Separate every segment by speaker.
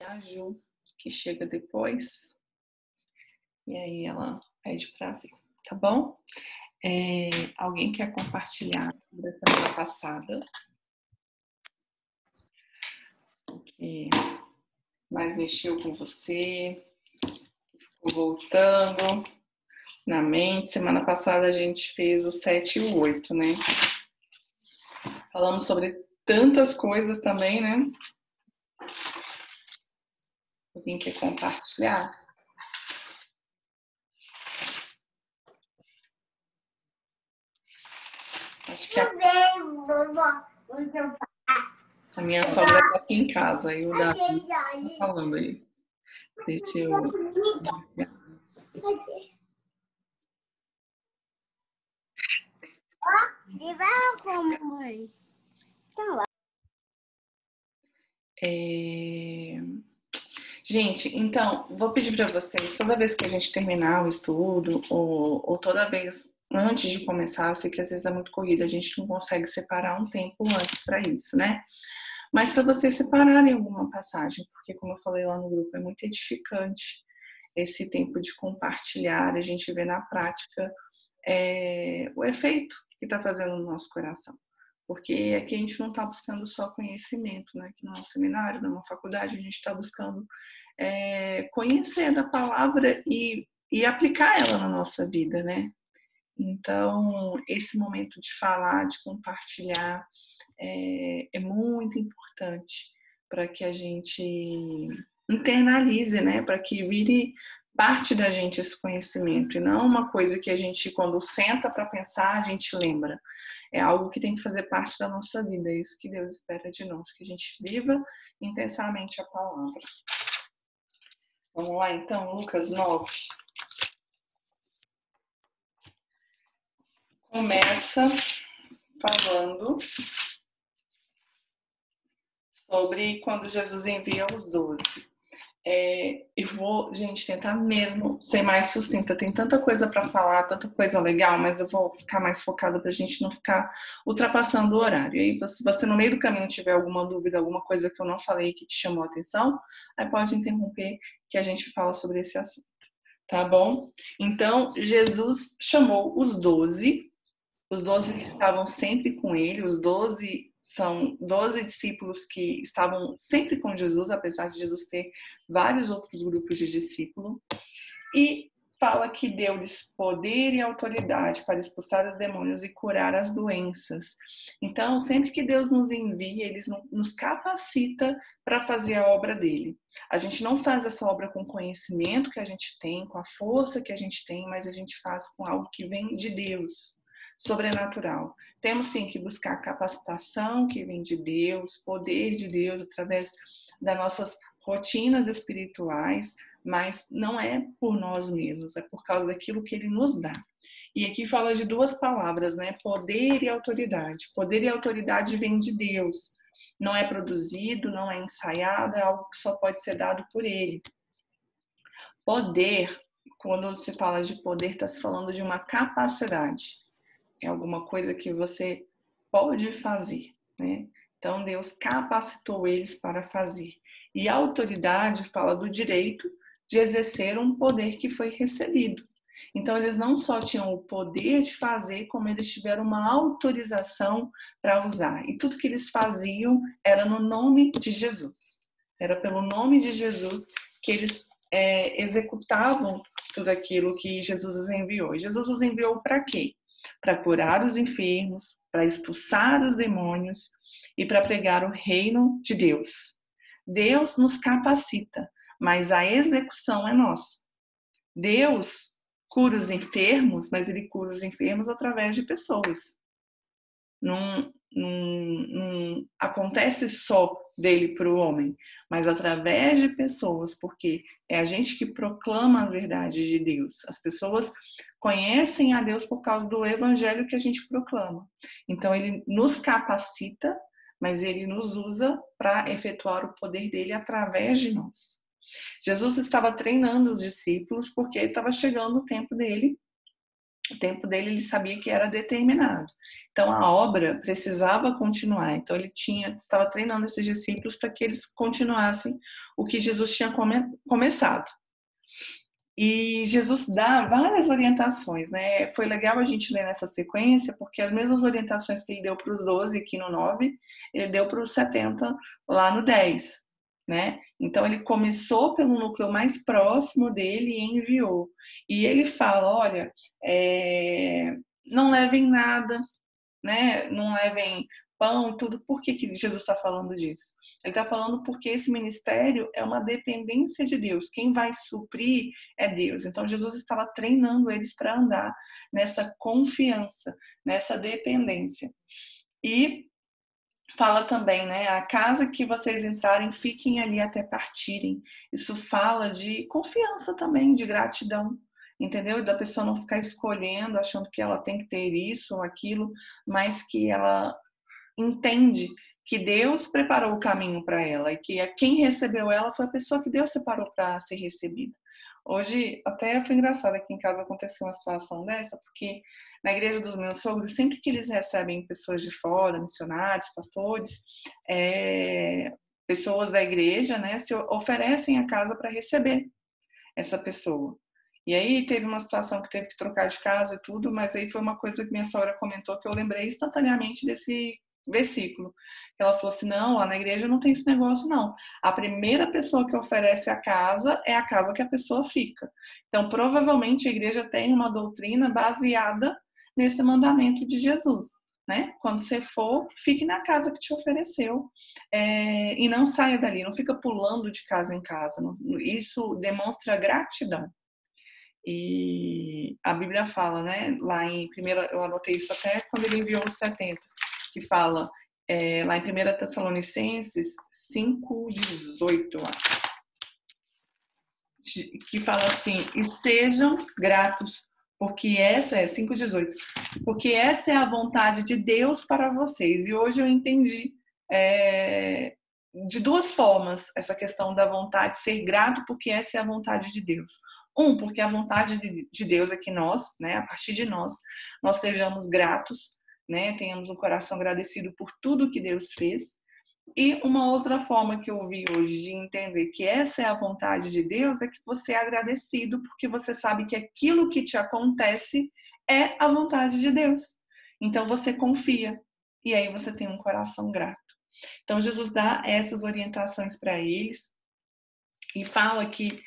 Speaker 1: a Ju, que chega depois, e aí ela pede para vir, tá bom? Alguém quer compartilhar sobre a semana passada? O que mais mexeu com você? Ficou voltando na mente? Semana passada a gente fez o 7 e o 8, né? Falamos sobre tantas coisas também, né? Alguém quer compartilhar? Acho que a minha sogra está aqui em casa e o Davi tá falando aí. Deixa eu... Gente, então, vou pedir para vocês, toda vez que a gente terminar o estudo, ou toda vez antes de começar, eu sei que às vezes é muito corrido, a gente não consegue separar um tempo antes para isso, né? Mas para vocês separarem alguma passagem, porque como eu falei lá no grupo, é muito edificante esse tempo de compartilhar, a gente vê na prática o efeito que está fazendo no nosso coração. Porque aqui a gente não está buscando só conhecimento, né? Aqui não é um seminário, não é uma faculdade, a gente está buscando conhecer da palavra e aplicar ela na nossa vida, né? Então, esse momento de falar, de compartilhar, é muito importante para que a gente internalize, né? Para que vire parte da gente esse conhecimento e não uma coisa que a gente, quando senta para pensar, a gente lembra. É algo que tem que fazer parte da nossa vida. É isso que Deus espera de nós, que a gente viva intensamente a palavra. Vamos lá, então, Lucas 9. Começa falando sobre quando Jesus envia os 12. Eu vou, gente, tentar mesmo ser mais sucinta. Tem tanta coisa para falar, tanta coisa legal, mas eu vou ficar mais focada para a gente não ficar ultrapassando o horário. E aí, se você no meio do caminho tiver alguma dúvida, alguma coisa que eu não falei que te chamou a atenção, aí pode interromper que a gente fala sobre esse assunto. Tá bom? Então, Jesus chamou os 12 que estavam sempre com ele, os 12 são 12 discípulos que estavam sempre com Jesus, apesar de Jesus ter vários outros grupos de discípulos, e fala que deu-lhes poder e autoridade para expulsar os demônios e curar as doenças. Então, sempre que Deus nos envia, Ele nos capacita para fazer a obra dele. A gente não faz essa obra com o conhecimento que a gente tem, com a força que a gente tem, mas a gente faz com algo que vem de Deus, sobrenatural. Temos sim que buscar capacitação que vem de Deus, poder de Deus através das nossas rotinas espirituais, mas não é por nós mesmos, é por causa daquilo que ele nos dá. E aqui fala de duas palavras, né? Poder e autoridade. Poder e autoridade vem de Deus. Não é produzido, não é ensaiado, é algo que só pode ser dado por ele. Poder, quando se fala de poder, está se falando de uma capacidade. É alguma coisa que você pode fazer, né? Então, Deus capacitou eles para fazer. E a autoridade fala do direito de exercer um poder que foi recebido. Então, eles não só tinham o poder de fazer, como eles tiveram uma autorização para usar. E tudo que eles faziam era no nome de Jesus. Era pelo nome de Jesus que eles executavam tudo aquilo que Jesus os enviou. E Jesus os enviou para quê? Para curar os enfermos, para expulsar os demônios e para pregar o reino de Deus. Deus nos capacita, mas a execução é nossa. Deus cura os enfermos, mas ele cura os enfermos através de pessoas. Não acontece só dele para o homem, mas através de pessoas, porque é a gente que proclama as verdades de Deus. As pessoas conhecem a Deus por causa do evangelho que a gente proclama. Então, ele nos capacita, mas ele nos usa para efetuar o poder dele através de nós. Jesus estava treinando os discípulos porque estava chegando o tempo dele O tempo dele, ele sabia que era determinado. Então, a obra precisava continuar. Então, ele estava treinando esses discípulos para que eles continuassem o que Jesus tinha começado. E Jesus dá várias orientações, né? Foi legal a gente ler nessa sequência, porque as mesmas orientações que ele deu para os 12 aqui no 9, ele deu para os 70 lá no 10, né? Então ele começou pelo núcleo mais próximo dele e enviou. E ele fala, olha, não levem nada, né? Não levem pão, tudo. Por que Jesus está falando disso? Ele está falando porque esse ministério é uma dependência de Deus. Quem vai suprir é Deus. Então, Jesus estava treinando eles para andar nessa confiança, nessa dependência. E fala também, né? A casa que vocês entrarem, fiquem ali até partirem. Isso fala de confiança também, de gratidão. Entendeu? Da pessoa não ficar escolhendo, achando que ela tem que ter isso ou aquilo, mas que ela entende que Deus preparou o caminho para ela e que quem recebeu ela foi a pessoa que Deus separou para ser recebida. Hoje, até foi engraçado, aqui em casa aconteceu uma situação dessa, porque na igreja dos meus sogros, sempre que eles recebem pessoas de fora, missionários, pastores, pessoas da igreja, né, se oferecem a casa para receber essa pessoa. E aí teve uma situação que teve que trocar de casa e tudo, mas aí foi uma coisa que minha sogra comentou que eu lembrei instantaneamente desse versículo. Ela falou assim, não, lá na igreja não tem esse negócio não. A primeira pessoa que oferece a casa é a casa que a pessoa fica. Então, provavelmente a igreja tem uma doutrina baseada nesse mandamento de Jesus. Né? Quando você for, fique na casa que te ofereceu e não saia dali, não fica pulando de casa em casa. Isso demonstra gratidão. E a Bíblia fala, né? Lá em primeira, eu anotei isso até quando ele enviou os 70, que fala lá em 1 Tessalonicenses 5:18, que fala assim: e sejam gratos, porque essa é 5:18, porque essa é a vontade de Deus para vocês. E hoje eu entendi de duas formas essa questão da vontade, ser grato, porque essa é a vontade de Deus. Porque a vontade de Deus é que nós, né, a partir de nós sejamos gratos, né, tenhamos um coração agradecido por tudo que Deus fez. E uma outra forma que eu vi hoje de entender que essa é a vontade de Deus é que você é agradecido porque você sabe que aquilo que te acontece é a vontade de Deus. Então você confia e aí você tem um coração grato. Então Jesus dá essas orientações para eles e fala que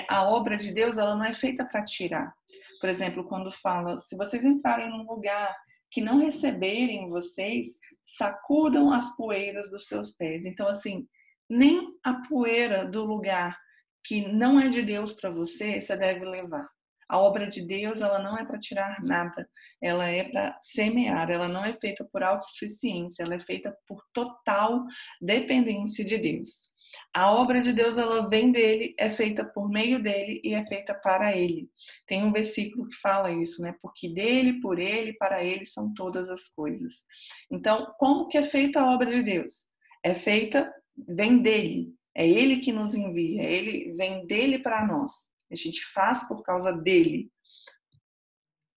Speaker 1: a obra de Deus ela não é feita para tirar. Por exemplo, quando fala, se vocês entrarem num lugar que não receberem vocês, sacudam as poeiras dos seus pés. Então, assim, nem a poeira do lugar que não é de Deus para você deve levar. A obra de Deus, ela não é para tirar nada, ela é para semear, ela não é feita por autossuficiência, ela é feita por total dependência de Deus. A obra de Deus, ela vem dele, é feita por meio dele e é feita para ele. Tem um versículo que fala isso, né? Porque dele, por ele, para ele são todas as coisas. Então, como que é feita a obra de Deus? É feita, vem dele. É ele que nos envia, ele vem dele para nós. A gente faz por causa dele.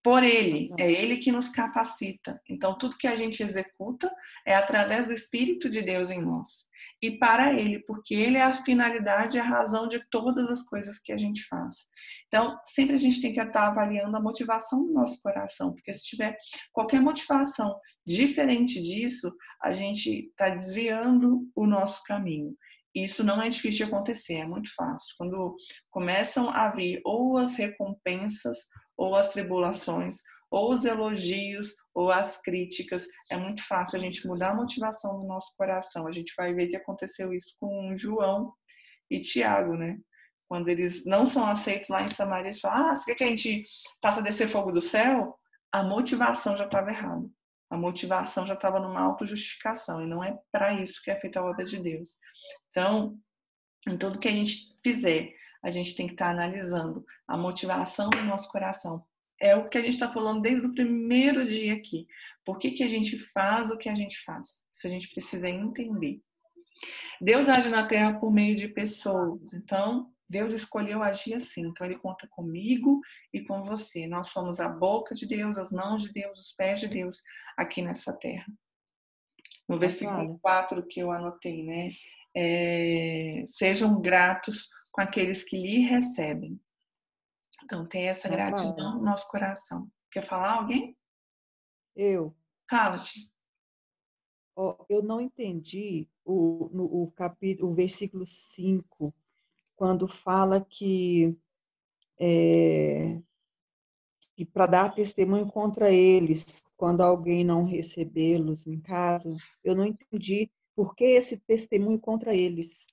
Speaker 1: Por ele, é ele que nos capacita. Então, tudo que a gente executa é através do Espírito de Deus em nós. E para ele, porque ele é a finalidade e a razão de todas as coisas que a gente faz. Então, sempre a gente tem que estar avaliando a motivação do nosso coração, porque se tiver qualquer motivação diferente disso, a gente está desviando o nosso caminho. Isso não é difícil de acontecer, é muito fácil. Quando começam a vir ou as recompensas, ou as tribulações, ou os elogios, ou as críticas, é muito fácil a gente mudar a motivação do nosso coração. A gente vai ver que aconteceu isso com João e Tiago, né? Quando eles não são aceitos lá em Samaria, eles falam, você quer que a gente faça descer fogo do céu? A motivação já estava errada. A motivação já estava numa autojustificação, e não é para isso que é feita a obra de Deus. Então, em tudo que a gente fizer, a gente tem que estar analisando a motivação do nosso coração. É o que a gente está falando desde o primeiro dia aqui. Por que a gente faz o que a gente faz? Isso a gente precisa entender. Deus age na Terra por meio de pessoas. Então, Deus escolheu agir assim, então Ele conta comigo e com você. Nós somos a boca de Deus, as mãos de Deus, os pés de Deus aqui nessa terra. No versículo
Speaker 2: Natália,
Speaker 1: 4 que eu anotei, né? Sejam gratos com aqueles que lhe recebem. Então, tem essa
Speaker 2: Natália,
Speaker 1: gratidão no nosso coração. Quer falar alguém?
Speaker 2: eu,
Speaker 1: Fala-te.
Speaker 2: ó, eu não entendi o capítulo, o versículo 5 quando fala é, que para dar testemunho contra eles, quando alguém não recebê-los em casa. Eu não entendi por que esse testemunho contra eles.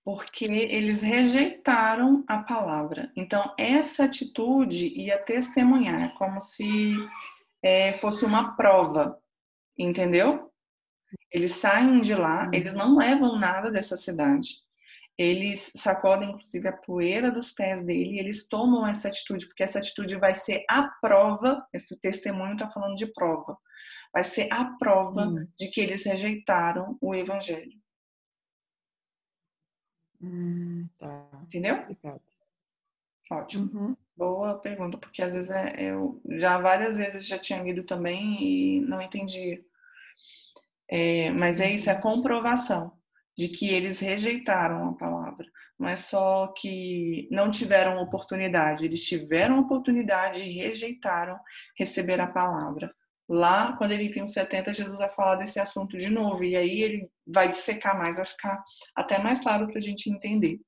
Speaker 1: Porque eles rejeitaram a palavra. Então, essa atitude ia testemunhar, como se fosse uma prova, entendeu? Eles saem de lá, eles
Speaker 2: Uhum.
Speaker 1: não levam nada dessa cidade. Eles sacodem, inclusive, a poeira dos pés dele e eles tomam essa atitude, porque essa atitude vai ser a prova, esse testemunho está falando de prova, vai ser a prova de que eles rejeitaram o evangelho.
Speaker 2: Tá.
Speaker 1: Entendeu?
Speaker 2: Obrigada.
Speaker 1: Ótimo.
Speaker 2: Uhum.
Speaker 1: Boa pergunta, porque às vezes eu já várias vezes já tinha lido também e não entendi. Mas é isso, é a
Speaker 2: Uhum.
Speaker 1: comprovação de que eles rejeitaram a palavra. Não é só que não tiveram oportunidade, eles tiveram oportunidade e rejeitaram receber a palavra. Lá, quando ele vir uns 70, Jesus vai falar desse assunto de novo, e aí ele vai dissecar mais, vai ficar até mais claro para a gente entender.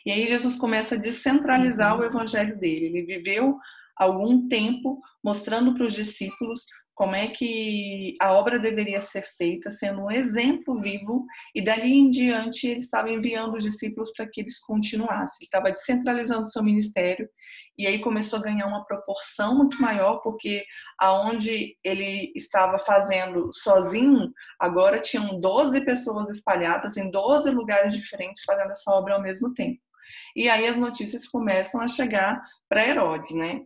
Speaker 1: E aí Jesus começa a descentralizar o
Speaker 2: Uhum.
Speaker 1: evangelho dele. Ele viveu algum tempo mostrando para os discípulos como é que a obra deveria ser feita, sendo um exemplo vivo, e dali em diante ele estava enviando os discípulos para que eles continuassem. Ele estava descentralizando seu ministério, e aí começou a ganhar uma proporção muito maior, porque aonde ele estava fazendo sozinho, agora tinham 12 pessoas espalhadas em 12 lugares diferentes fazendo essa obra ao mesmo tempo. E aí as notícias começam a chegar para Herodes, né?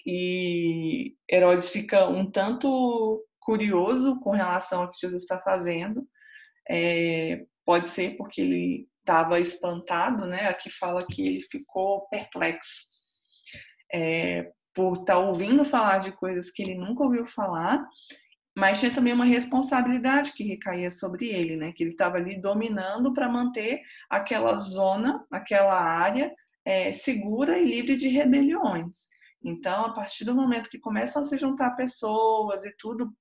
Speaker 1: E Herodes fica um tanto curioso com relação ao que Jesus está fazendo. Pode ser porque ele estava espantado, né? Aqui fala que ele ficou perplexo por estar ouvindo falar de coisas que ele nunca ouviu falar, mas tinha também uma responsabilidade que recaía sobre ele, né? Que ele estava ali dominando para manter aquela zona, aquela área segura e livre de rebeliões. Então, a partir do momento que começam a se juntar pessoas e tudo,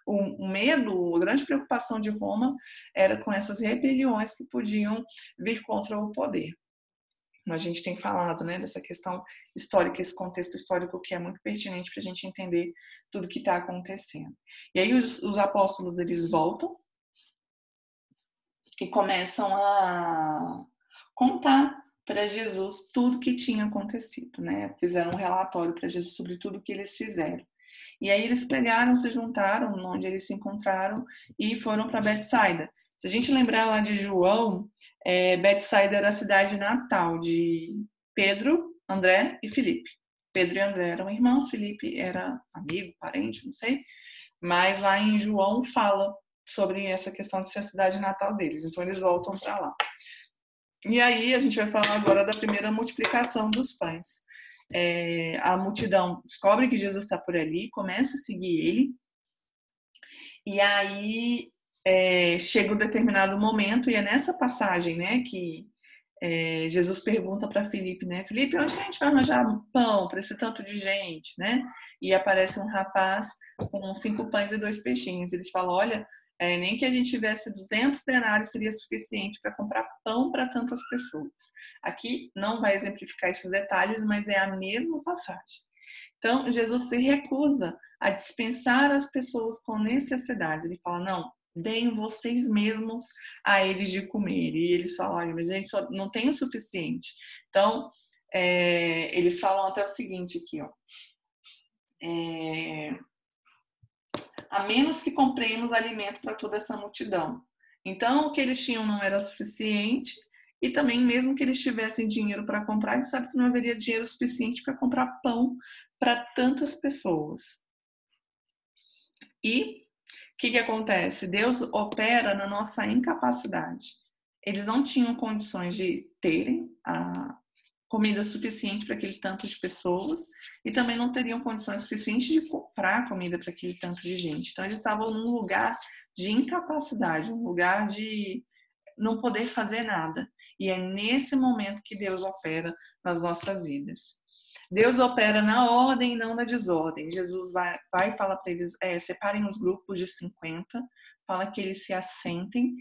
Speaker 1: o medo, a grande preocupação de Roma era com essas rebeliões que podiam vir contra o poder. A gente tem falado, né, dessa questão histórica, esse contexto histórico que é muito pertinente para a gente entender tudo que está acontecendo. E aí os apóstolos, eles voltam e começam a contar para Jesus tudo que tinha acontecido, né? Fizeram um relatório para Jesus sobre tudo que eles fizeram. E aí eles pegaram, se juntaram onde eles se encontraram e foram para Betsaida. Se a gente lembrar lá de João, Betsaida era a cidade natal de Pedro, André e Filipe. Pedro e André eram irmãos, Filipe era amigo, parente, não sei. Mas lá em João fala sobre essa questão de ser a cidade natal deles. Então eles voltam para lá. E aí a gente vai falar agora da primeira multiplicação dos pães. A multidão descobre que Jesus está por ali, começa a seguir ele, e aí chega um determinado momento, e é nessa passagem, né, que Jesus pergunta para Filipe, né, Filipe, onde a gente vai arranjar pão para esse tanto de gente, né? E aparece um rapaz com 5 pães e 2 peixinhos. Eles falam, olha, nem que a gente tivesse 200 denários seria suficiente para comprar pão para tantas pessoas. Aqui não vai exemplificar esses detalhes, mas é a mesma passagem. Então, Jesus se recusa a dispensar as pessoas com necessidades. Ele fala, não, deem vocês mesmos a eles de comer. E eles falam, mas a gente só não tem o suficiente. Então, eles falam até o seguinte aqui, ó. A menos que compremos alimento para toda essa multidão. Então, o que eles tinham não era suficiente, e também, mesmo que eles tivessem dinheiro para comprar, eles sabem que não haveria dinheiro suficiente para comprar pão para tantas pessoas. E o que acontece? Deus opera na nossa incapacidade. Eles não tinham condições de terem a comida suficiente para aquele tanto de pessoas e também não teriam condições suficientes de comprar comida para aquele tanto de gente. Então, eles estavam num lugar de incapacidade, um lugar de não poder fazer nada. E é nesse momento que Deus opera nas nossas vidas. Deus opera na ordem e não na desordem. Jesus vai e fala para eles, separem os grupos de 50, fala que eles se assentem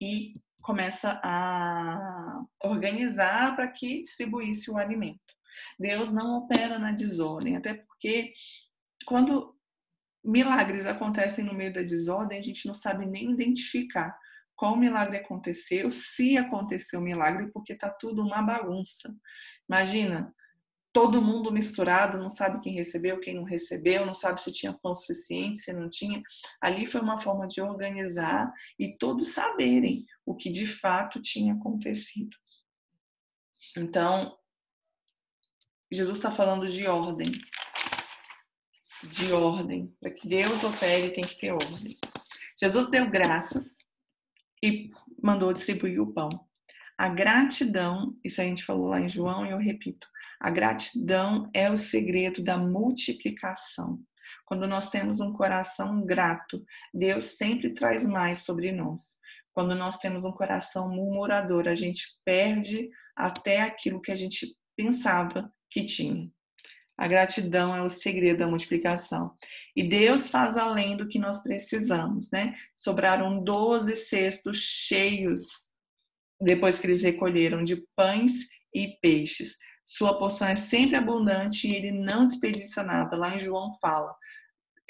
Speaker 1: e começa a organizar para que distribuísse o alimento. Deus não opera na desordem, até porque quando milagres acontecem no meio da desordem, a gente não sabe nem identificar qual milagre aconteceu, se aconteceu o milagre, porque está tudo uma bagunça. Imagina, todo mundo misturado, não sabe quem recebeu, quem não recebeu, não sabe se tinha pão suficiente, se não tinha. Ali foi uma forma de organizar e todos saberem o que de fato tinha acontecido. Então, Jesus está falando de ordem. De ordem. Para que Deus opere, tem que ter ordem. Jesus deu graças e mandou distribuir o pão. A gratidão, isso a gente falou lá em João e eu repito, a gratidão é o segredo da multiplicação. Quando nós temos um coração grato, Deus sempre traz mais sobre nós. Quando nós temos um coração murmurador, a gente perde até aquilo que a gente pensava que tinha. A gratidão é o segredo da multiplicação. E Deus faz além do que nós precisamos, né? Sobraram 12 cestos cheios depois que eles recolheram de pães e peixes. Sua porção é sempre abundante e ele não desperdiça nada. Lá em João fala,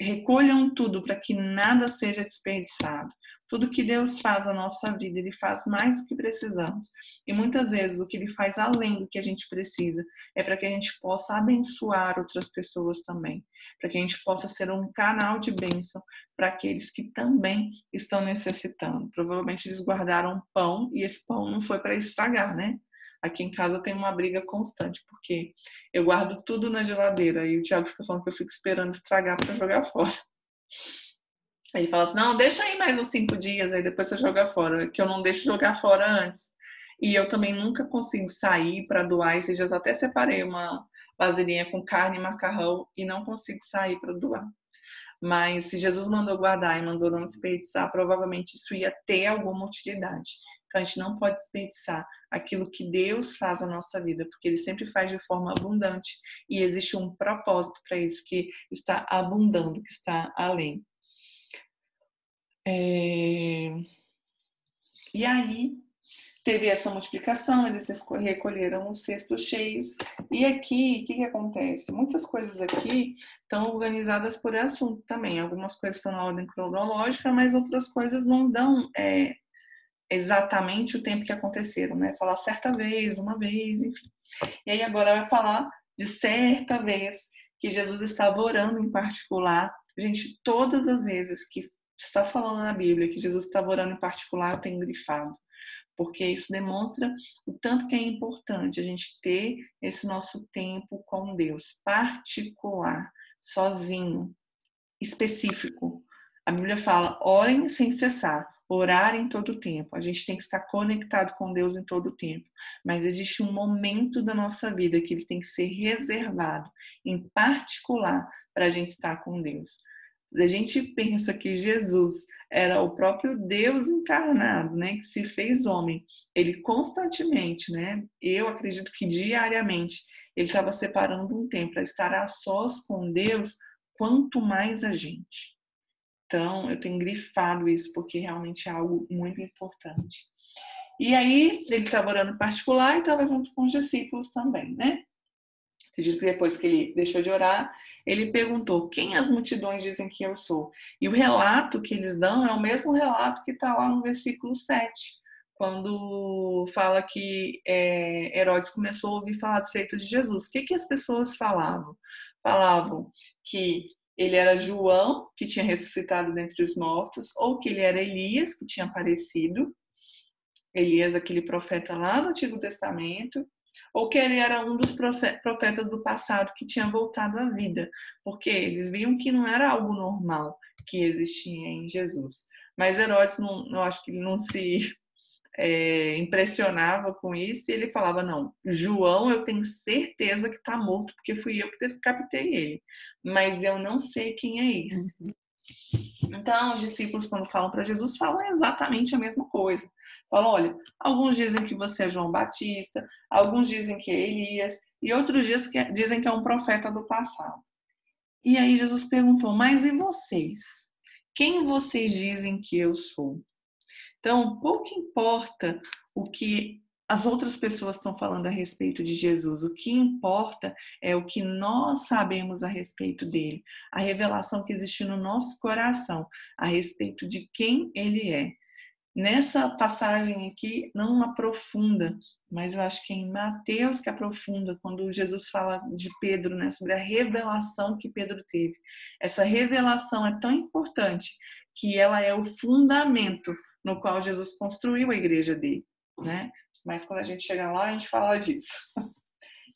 Speaker 1: recolham tudo para que nada seja desperdiçado. Tudo que Deus faz na nossa vida, Ele faz mais do que precisamos. E muitas vezes o que Ele faz além do que a gente precisa é para que a gente possa abençoar outras pessoas também. Para que a gente possa ser um canal de bênção para aqueles que também estão necessitando. Provavelmente eles guardaram pão e esse pão não foi para estragar, né? Aqui em casa tem uma briga constante, porque eu guardo tudo na geladeira e o Thiago fica falando que eu fico esperando estragar para jogar fora. Aí ele fala assim, não, deixa aí mais uns 5 dias, aí depois você joga fora, que eu não deixo jogar fora antes. E eu também nunca consigo sair para doar. Esses dias até separei uma vasilhinha com carne e macarrão e não consigo sair para doar. Mas se Jesus mandou guardar e mandou não desperdiçar, provavelmente isso ia ter alguma utilidade. Então a gente não pode desperdiçar aquilo que Deus faz na nossa vida, porque Ele sempre faz de forma abundante e existe um propósito para isso que está abundando, que está além. E aí teve essa multiplicação, eles recolheram os cestos cheios. E aqui, o que acontece? Muitas coisas aqui estão organizadas por assunto também. Algumas coisas estão na ordem cronológica, mas outras coisas não dão exatamente o tempo que aconteceram, né? Falar certa vez, uma vez, enfim. E aí agora vai falar de certa vez que Jesus estava orando em particular. Gente, todas as vezes que está falando na Bíblia que Jesus estava orando em particular, eu tenho grifado. Porque isso demonstra o tanto que é importante a gente ter esse nosso tempo com Deus, particular, sozinho, específico. A Bíblia fala, orem sem cessar, orar em todo o tempo. A gente tem que estar conectado com Deus em todo o tempo. Mas existe um momento da nossa vida que ele tem que ser reservado, em particular, para a gente estar com Deus. A gente pensa que Jesus era o próprio Deus encarnado, né, que se fez homem. Ele constantemente, né, eu acredito que diariamente, ele estava separando um tempo para estar a sós com Deus, quanto mais a gente. Então, eu tenho grifado isso porque realmente é algo muito importante. E aí, ele estava orando em particular e estava junto com os discípulos também, né? Acredito que depois que ele deixou de orar, ele perguntou, quem as multidões dizem que eu sou? E o relato que eles dão é o mesmo relato que está lá no versículo 7, quando fala que Herodes começou a ouvir falar dos feitos de Jesus. O que as pessoas falavam? Falavam que ele era João, que tinha ressuscitado dentre os mortos, ou que ele era Elias, que tinha aparecido. Elias, aquele profeta lá no Antigo Testamento, ou que ele era um dos profetas do passado que tinha voltado à vida, porque eles viam que não era algo normal que existia em Jesus. Mas Herodes, eu acho que ele não se impressionava com isso, e ele falava, não, João eu tenho certeza que está morto, porque fui eu que decapitei ele, mas eu não sei quem é esse. Então, os discípulos, quando falam para Jesus, falam exatamente a mesma coisa. Falam, olha, alguns dizem que você é João Batista, alguns dizem que é Elias, e outros dizem que é um profeta do passado. E aí Jesus perguntou, mas e vocês? Quem vocês dizem que eu sou? Então, pouco importa o que as outras pessoas estão falando a respeito de Jesus. O que importa é o que nós sabemos a respeito dele, a revelação que existe no nosso coração a respeito de quem ele é. Nessa passagem aqui não aprofunda, mas eu acho que é em Mateus que aprofunda, quando Jesus fala de Pedro, né, sobre a revelação que Pedro teve. Essa revelação é tão importante que ela é o fundamento no qual Jesus construiu a igreja dele, né? Mas quando a gente chegar lá, a gente fala disso.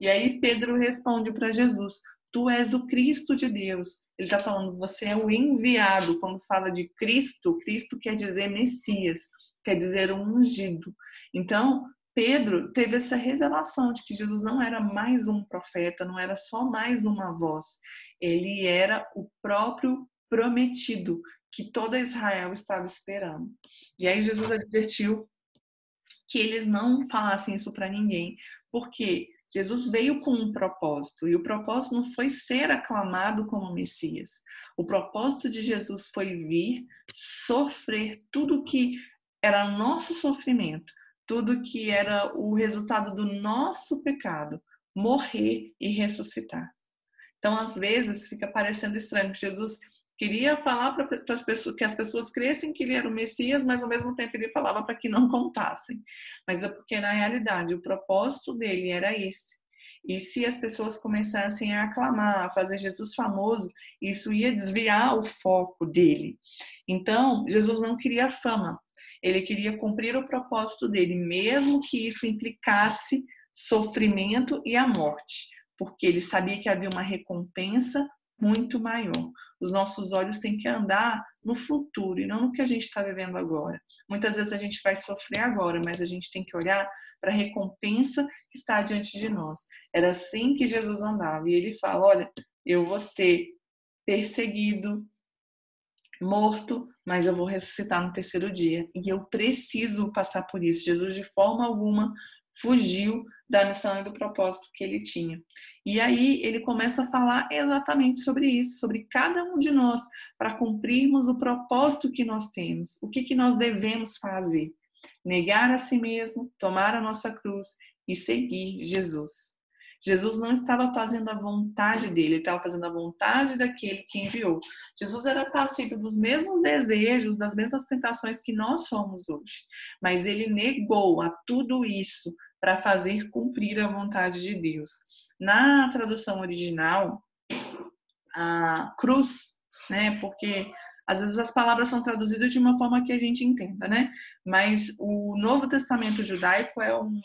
Speaker 1: E aí Pedro responde para Jesus, tu és o Cristo de Deus. Ele está falando, você é o enviado. Quando fala de Cristo, Cristo quer dizer Messias, quer dizer o ungido. Então, Pedro teve essa revelação de que Jesus não era mais um profeta, não era só mais uma voz. Ele era o próprio prometido, que toda Israel estava esperando. E aí Jesus advertiu que eles não falassem isso para ninguém, porque Jesus veio com um propósito, e o propósito não foi ser aclamado como Messias. O propósito de Jesus foi vir, sofrer tudo que era nosso sofrimento, tudo que era o resultado do nosso pecado, morrer e ressuscitar. Então, às vezes, fica parecendo estranho que Jesus queria falar para as pessoas, que as pessoas crescem que ele era o Messias, mas ao mesmo tempo ele falava para que não contassem. Mas é porque, na realidade, o propósito dele era esse. E se as pessoas começassem a aclamar, a fazer Jesus famoso, isso ia desviar o foco dele. Então, Jesus não queria fama. Ele queria cumprir o propósito dele, mesmo que isso implicasse sofrimento e a morte, porque ele sabia que havia uma recompensa muito maior. Os nossos olhos têm que andar no futuro e não no que a gente está vivendo agora. Muitas vezes a gente vai sofrer agora, mas a gente tem que olhar para a recompensa que está diante de nós. Era assim que Jesus andava. E ele fala, olha, eu vou ser perseguido, morto, mas eu vou ressuscitar no terceiro dia. E eu preciso passar por isso. Jesus, de forma alguma, fugiu da missão e do propósito que ele tinha. E aí ele começa a falar exatamente sobre isso, sobre cada um de nós, para cumprirmos o propósito que nós temos. O que nós devemos fazer? Negar a si mesmo, tomar a nossa cruz e seguir Jesus. Jesus não estava fazendo a vontade dele, ele estava fazendo a vontade daquele que enviou. Jesus era passivo dos mesmos desejos, das mesmas tentações que nós somos hoje, mas ele negou a tudo isso para fazer cumprir a vontade de Deus. Na tradução original, a cruz, né, porque às vezes as palavras são traduzidas de uma forma que a gente entenda, né? Mas o Novo Testamento judaico é um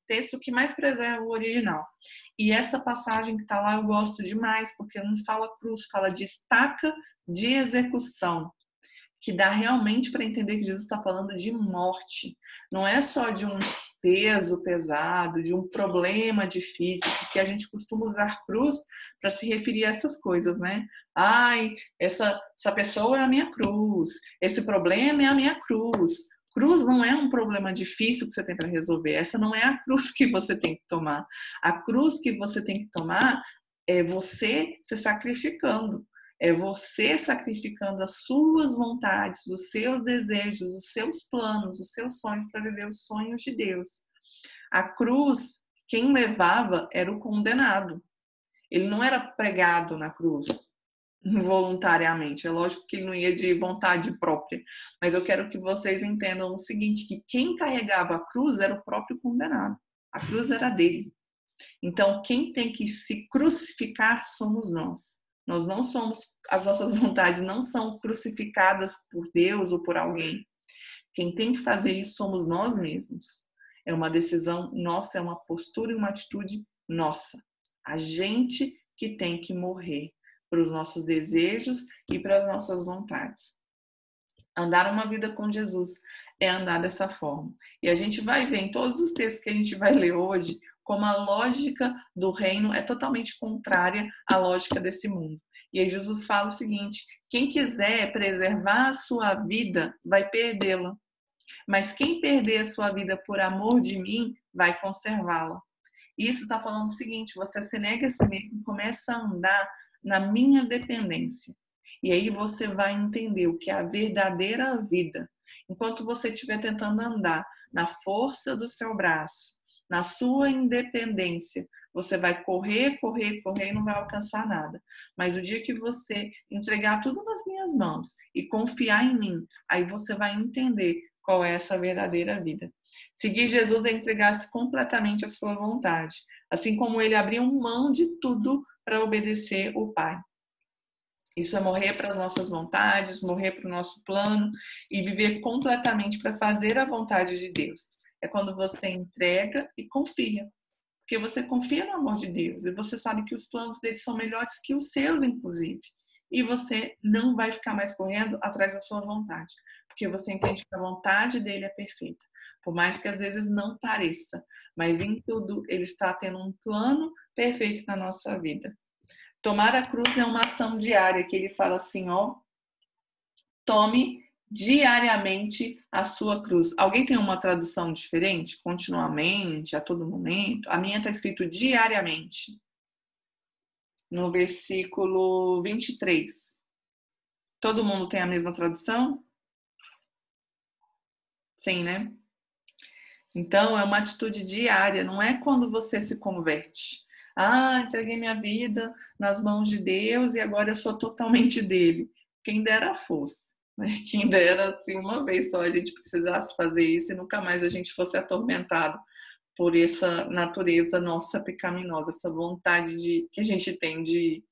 Speaker 1: texto que mais preserva o original. E essa passagem que está lá eu gosto demais, porque não fala cruz, fala de estaca de execução, que dá realmente para entender que Jesus está falando de morte. Não é só de um peso pesado, de um problema difícil, porque a gente costuma usar cruz para se referir a essas coisas, né? Ai, essa pessoa é a minha cruz, esse problema é a minha cruz. Cruz não é um problema difícil que você tem para resolver, essa não é a cruz que você tem que tomar. A cruz que você tem que tomar é você se sacrificando. É você sacrificando as suas vontades, os seus desejos, os seus planos, os seus sonhos para viver os sonhos de Deus. A cruz, quem levava era o condenado. Ele não era pregado na cruz voluntariamente. É lógico que ele não ia de vontade própria. Mas eu quero que vocês entendam o seguinte, que quem carregava a cruz era o próprio condenado. A cruz era dele. Então, quem tem que se crucificar somos nós. Nós não somos, as nossas vontades não são crucificadas por Deus ou por alguém. Quem tem que fazer isso somos nós mesmos. É uma decisão nossa, é uma postura e uma atitude nossa. A gente que tem que morrer para os nossos desejos e para as nossas vontades. Andar uma vida com Jesus é andar dessa forma. E a gente vai ver em todos os textos que a gente vai ler hoje como a lógica do reino é totalmente contrária à lógica desse mundo. E aí Jesus fala o seguinte: quem quiser preservar a sua vida vai perdê-la. Mas quem perder a sua vida por amor de mim vai conservá-la. Isso está falando o seguinte: você se nega a si mesmo e começa a andar na minha dependência. E aí você vai entender o que é a verdadeira vida. Enquanto você estiver tentando andar na força do seu braço, na sua independência, você vai correr, correr, correr e não vai alcançar nada. Mas o dia que você entregar tudo nas minhas mãos e confiar em mim, aí você vai entender qual é essa verdadeira vida. Seguir Jesus é entregar-se completamente à sua vontade, assim como ele abriu mão de tudo para obedecer o Pai. Isso é morrer para as nossas vontades, morrer para o nosso plano e viver completamente para fazer a vontade de Deus. É quando você entrega e confia. Porque você confia no amor de Deus e você sabe que os planos dele são melhores que os seus, inclusive. E você não vai ficar mais correndo atrás da sua vontade, porque você entende que a vontade dele é perfeita. Por mais que às vezes não pareça, mas em tudo ele está tendo um plano perfeito na nossa vida. Tomar a cruz é uma ação diária, que ele fala assim, ó, tome diariamente a sua cruz. Alguém tem uma tradução diferente? Continuamente, a todo momento? A minha está escrito diariamente. No versículo 23. Todo mundo tem a mesma tradução? Sim, né? Então, é uma atitude diária, não é quando você se converte. Ah, entreguei minha vida nas mãos de Deus e agora eu sou totalmente dele. Quem dera fosse. Quem dera, assim, uma vez só a gente precisasse fazer isso e nunca mais a gente fosse atormentado por essa natureza nossa pecaminosa, essa vontade que a gente tem de,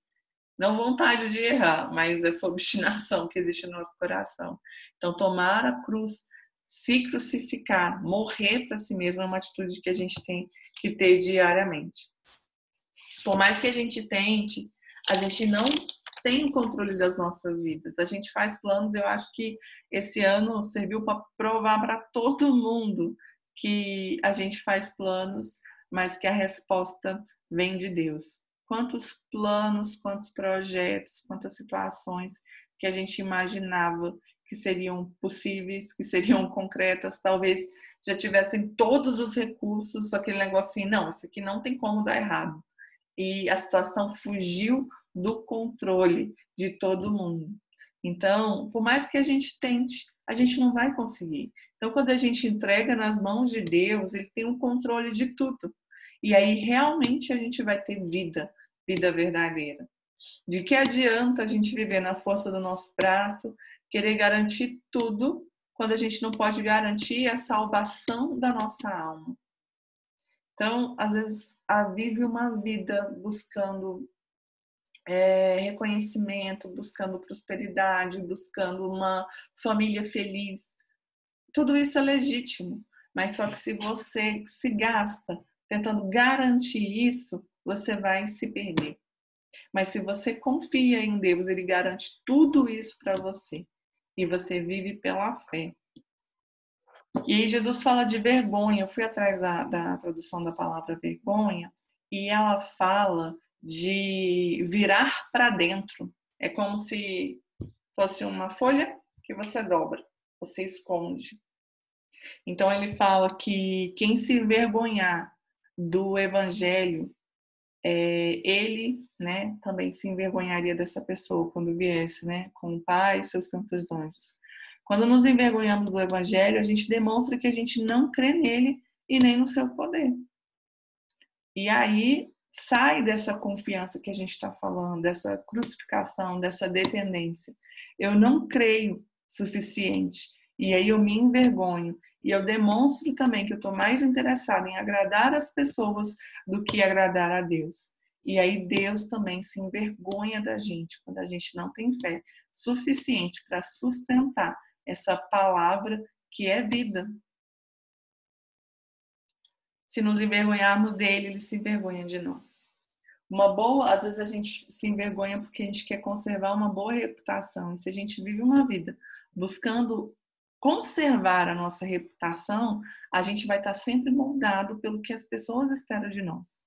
Speaker 1: não vontade de errar, mas essa obstinação que existe no nosso coração. Então, tomar a cruz, se crucificar, morrer para si mesmo é uma atitude que a gente tem que ter diariamente. Por mais que a gente tente, a gente não tem o controle das nossas vidas. A gente faz planos, eu acho que esse ano serviu para provar para todo mundo que a gente faz planos, mas que a resposta vem de Deus. Quantos planos, quantos projetos, quantas situações que a gente imaginava que seriam possíveis, que seriam concretas, talvez já tivessem todos os recursos, aquele negocinho, não, isso aqui não tem como dar errado. E a situação fugiu do controle de todo mundo. Então, por mais que a gente tente, a gente não vai conseguir. Então, quando a gente entrega nas mãos de Deus, ele tem um controle de tudo. E aí, realmente, a gente vai ter vida, vida verdadeira. De que adianta a gente viver na força do nosso braço, querer garantir tudo, quando a gente não pode garantir a salvação da nossa alma? Então, às vezes, vive uma vida buscando reconhecimento, buscando prosperidade, buscando uma família feliz. Tudo isso é legítimo, mas só que se você se gasta tentando garantir isso, você vai se perder. Mas se você confia em Deus, Ele garante tudo isso para você. E você vive pela fé. E aí Jesus fala de vergonha. Eu fui atrás da tradução da palavra vergonha e ela fala de virar para dentro. É como se fosse uma folha que você dobra, você esconde. Então ele fala que quem se envergonhar do evangelho, ele, né, também se envergonharia dessa pessoa quando viesse, né, com o Pai e seus santos anjos. Quando nos envergonhamos do evangelho, a gente demonstra que a gente não crê nele e nem no seu poder. E aí sai dessa confiança que a gente está falando, dessa crucificação, dessa dependência. Eu não creio suficiente. E aí eu me envergonho. E eu demonstro também que eu estou mais interessada em agradar as pessoas do que agradar a Deus. E aí Deus também se envergonha da gente quando a gente não tem fé suficiente para sustentar essa palavra que é vida. Se nos envergonharmos dele, ele se envergonha de nós. Às vezes a gente se envergonha porque a gente quer conservar uma boa reputação. E se a gente vive uma vida buscando conservar a nossa reputação, a gente vai estar sempre moldado pelo que as pessoas esperam de nós.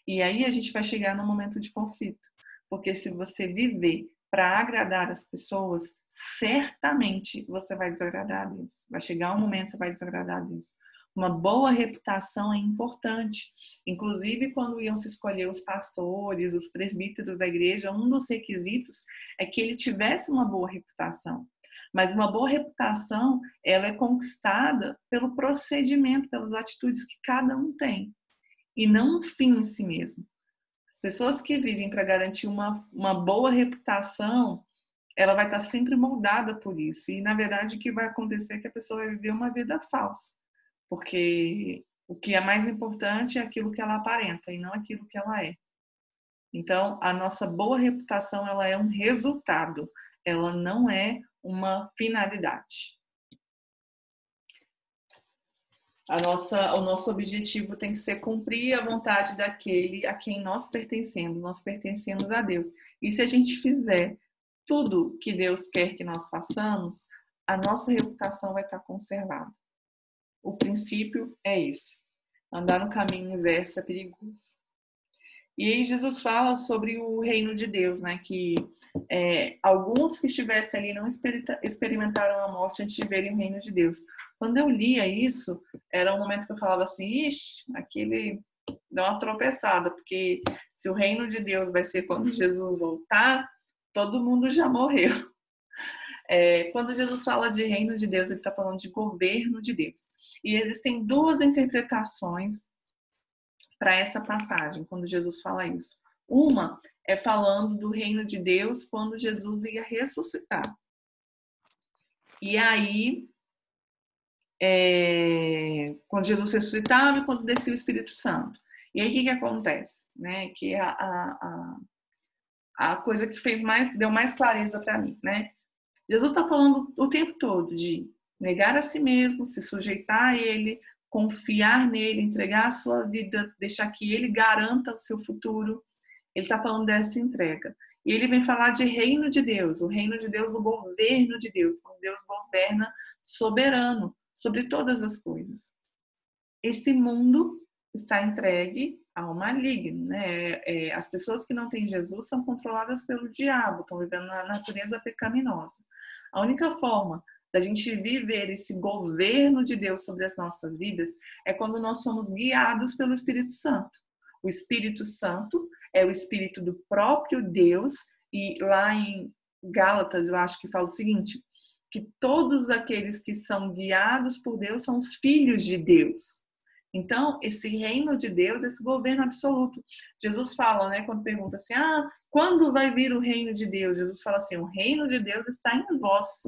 Speaker 1: E aí a gente vai chegar no momento de conflito. Porque se você viver para agradar as pessoas, certamente você vai desagradar a Deus. Vai chegar um momento que você vai desagradar a Deus. Uma boa reputação é importante. Inclusive, quando iam se escolher os pastores, os presbíteros da igreja, um dos requisitos é que ele tivesse uma boa reputação. Mas uma boa reputação, ela é conquistada pelo procedimento, pelas atitudes que cada um tem. E não um fim em si mesmo. As pessoas que vivem para garantir uma boa reputação, ela vai estar sempre moldada por isso. E, na verdade, o que vai acontecer é que a pessoa vai viver uma vida falsa. Porque o que é mais importante é aquilo que ela aparenta e não aquilo que ela é. Então, a nossa boa reputação, ela é um resultado. Ela não é uma finalidade. O nosso objetivo tem que ser cumprir a vontade daquele a quem nós pertencemos. Nós pertencemos a Deus. E se a gente fizer tudo que Deus quer que nós façamos, a nossa reputação vai estar conservada. O princípio é esse. Andar no caminho inverso é perigoso. E aí Jesus fala sobre o reino de Deus, né? Que alguns que estivessem ali não experimentaram a morte antes de verem o reino de Deus. Quando eu lia isso, era um momento que eu falava assim, ixi, aquele deu uma tropeçada, porque se o reino de Deus vai ser quando Jesus voltar, todo mundo já morreu. Quando Jesus fala de reino de Deus, ele está falando de governo de Deus. E existem duas interpretações para essa passagem, quando Jesus fala isso. Uma é falando do reino de Deus quando Jesus ia ressuscitar. E aí, quando Jesus ressuscitava e quando descia o Espírito Santo. E aí, o que acontece? Né? Que a coisa que deu mais clareza para mim, né? Jesus está falando o tempo todo de negar a si mesmo, se sujeitar a Ele, confiar nele, entregar a sua vida, deixar que Ele garanta o seu futuro. Ele está falando dessa entrega. E ele vem falar de reino de Deus, o reino de Deus, o governo de Deus, quando Deus governa soberano sobre todas as coisas. Esse mundo está entregue ao maligno, né? As pessoas que não têm Jesus são controladas pelo diabo, estão vivendo na natureza pecaminosa. A única forma da gente viver esse governo de Deus sobre as nossas vidas é quando nós somos guiados pelo Espírito Santo. O Espírito Santo é o Espírito do próprio Deus, e lá em Gálatas eu acho que fala o seguinte, que todos aqueles que são guiados por Deus são os filhos de Deus. Então, esse reino de Deus, esse governo absoluto. Jesus fala, né, quando pergunta assim, quando vai vir o reino de Deus? Jesus fala assim, o reino de Deus está em vós.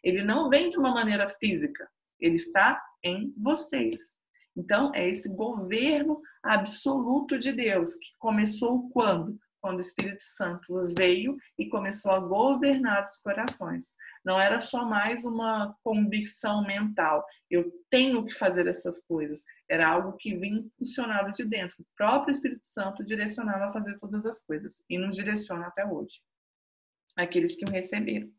Speaker 1: Ele não vem de uma maneira física, ele está em vocês. Então, é esse governo absoluto de Deus, que começou quando? Quando o Espírito Santo veio e começou a governar os corações. Não era só mais uma convicção mental, eu tenho que fazer essas coisas. Era algo que vinha impulsionado de dentro. O próprio Espírito Santo direcionava a fazer todas as coisas, e nos direciona até hoje. Aqueles que o receberam.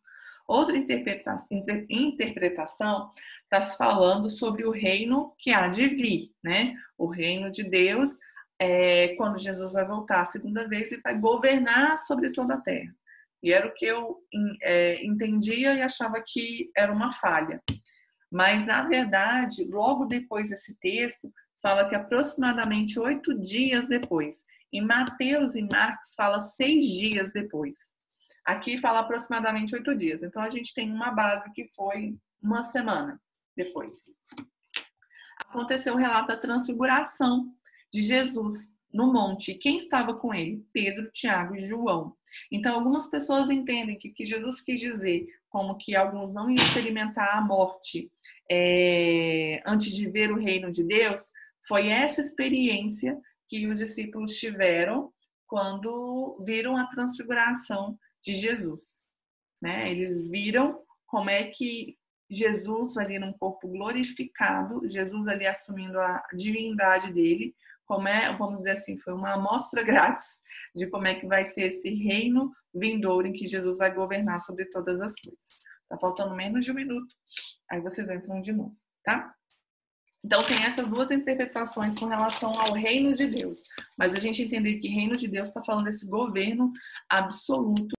Speaker 1: Outra interpretação está se falando sobre o reino que há de vir, né? O reino de Deus, quando Jesus vai voltar a segunda vez e vai governar sobre toda a terra. E era o que eu entendia e achava que era uma falha. Mas, na verdade, logo depois desse texto, fala que aproximadamente 8 dias depois. Em Mateus e Marcos fala 6 dias depois. Aqui fala aproximadamente 8 dias. Então, a gente tem uma base que foi uma semana depois. Aconteceu o relato da transfiguração de Jesus no monte. E quem estava com ele? Pedro, Tiago e João. Então, algumas pessoas entendem que o que Jesus quis dizer, como que alguns não iam experimentar a morte antes de ver o reino de Deus, foi essa experiência que os discípulos tiveram quando viram a transfiguração de Jesus, né? Eles viram como é que Jesus ali num corpo glorificado, Jesus ali assumindo a divindade dele, vamos dizer assim, foi uma amostra grátis de como é que vai ser esse reino vindouro em que Jesus vai governar sobre todas as coisas. Tá faltando menos de 1 minuto. Aí vocês entram de novo, tá? Então, tem essas duas interpretações com relação ao reino de Deus. Mas a gente entender que reino de Deus está falando desse governo absoluto